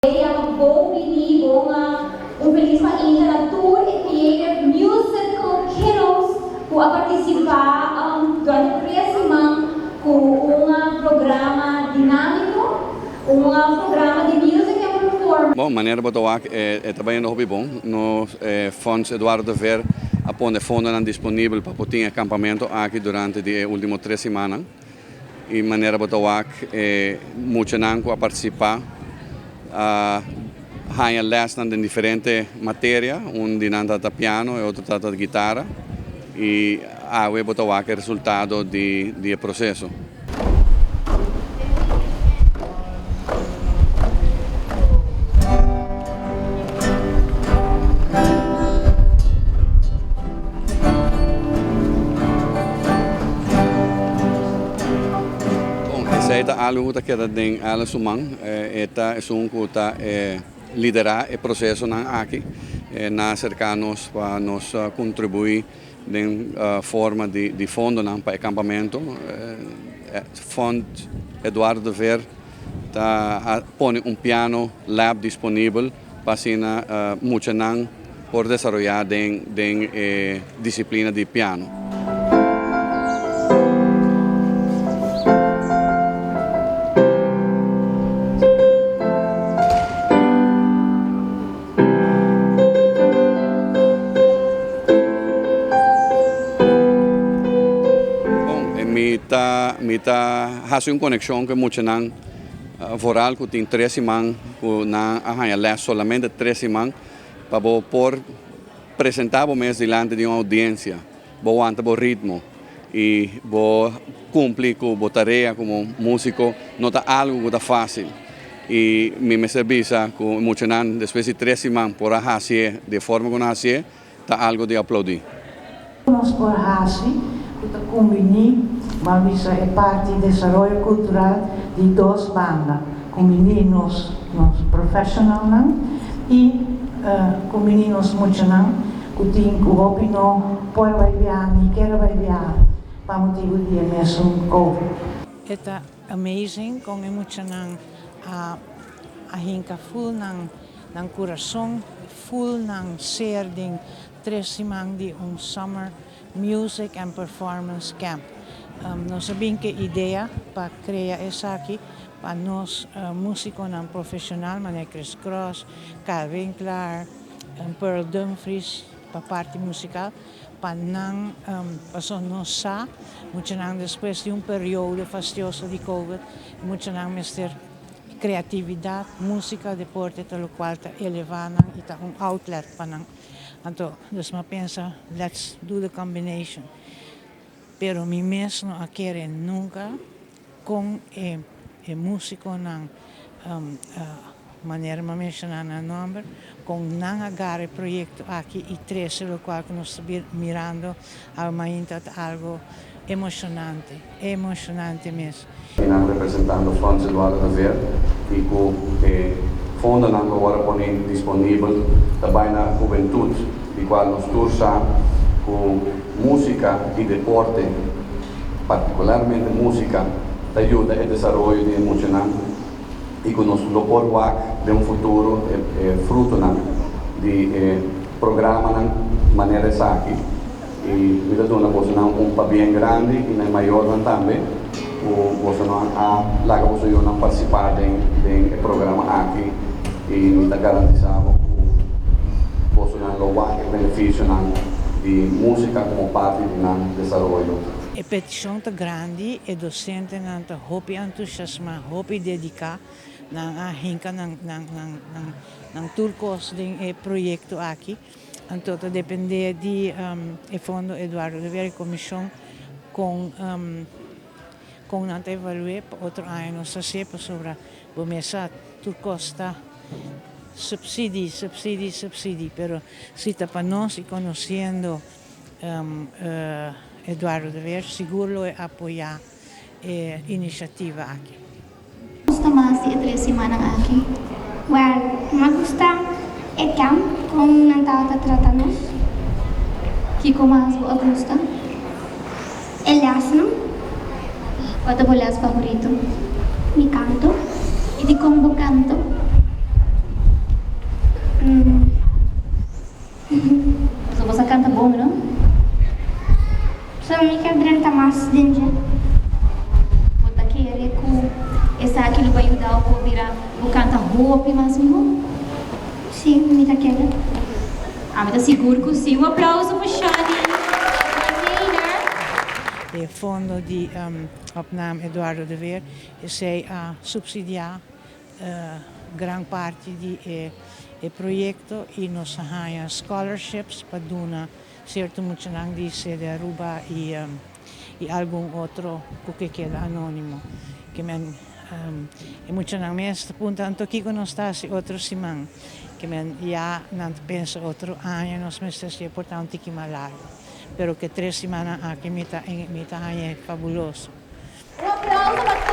Ang bom ini feliz mainda na tour e creative musical kiddos ku a participar durante 3 semanas com programa dinâmico, programa de music and performance. Bom, maneira botawak trabalhando hobby bom no Fonds Eduardo Ver apone fundo não disponível para poder acampamento aqui durante de último 3 semanas e maneira botawak muito não a participar Há les de diferentes matérias, trata piano e outro trata de guitarra e eu botou o resultado do processo. Essa é algo que tem ala sumang, esta é liderar o processo aqui, na cercanos para nos contribuir de forma de fundo para o acampamento. Fundo Eduardo Ver põe piano lab disponível para muito não por desenvolver disciplina de piano. Mita hace conexão com muito não voral que tem 3 semanas na solamente 3 semanas para por apresentar o mês diante de uma audiência, bo ante bo ritmo e bo cumprir com a tarefa como músico, não é algo que é fácil e me serviça com muito não depois de 3 semanas por fazer de forma que fazer tá algo de aplaudir. Nós por kita combini, mas é parte do desenvolvimento cultural de 2 bandas. Combini nos profissional e combini nos muito que tem que hobby no pode viajar e quer viajar para motivo de mesmo Covid. It's amazing kung muito a hinka full ng coração, full ng serding 3 semanas de summer Music and Performance Camp. Nós sabemos que a ideia para criar isso aqui, para nós músicos profissionais, como Chris Cross, Carl Winkler, Pearl Dumfries, para a parte musical, para não passar muito não depois de período fastidioso de Covid, muito não ter criatividade, música, deporte, pelo qual está elevando e está outlet para não. Então, eu penso, let's do the combination. Pero mi mesmo não quero nunca com o músico na maneira de mencionar o nome, com não agarrar o projeto aqui e 3 o qual nós estamos mirando ao momento algo emocionante mesmo. Estamos representando o Fundo Eduardo Ver e com fundo não agora põe disponível também na juventude, de qual nos torça com música e deporte, particularmente música, ajuda ao desenvolvimento de emocional e que nos lopor de futuro fruto de programa de maneira aqui e me dá uma coisa para bem grande e na maior também você não participar do programa aqui e me dá garantizado que você não vai benefício de música como parte do desenvolvimento. A petição é grande e docente não está hopi entusiasma, hopi dedicar na hinka ng turcos do projeto aqui. Então depende de Fundo Eduardo Ver comissão com não evaluar outro ano se sobre o mesa turcosta subsídio, pero se está para nós e conhecendo Eduardo de Ver, seguro é apoiar a iniciativa aqui. Gusto mais de 3 semanas aqui. Well, me gusta o camp com não está tratando. Que mais me gusta? El asno. Qual é o vosso favorito? Mi canto e de como canto. Boa mais mo? Sim, me tá querendo. Me tá seguro que sim. Um aplauso pro Shani. De fondo die op naam Eduardo de Weer is zij subsidiar gran parte di proyecto y nos haya scholarships para duna cierto mucho nang di se de Aruba y algún otro que queda anónimo que men e mucho nang mes punta anto aquí con nostasi otro simang que men ya nan pensa otro año nos mestes é importante que malayo pero que 3 semanas aqui me tá fabuloso. Um aplauso para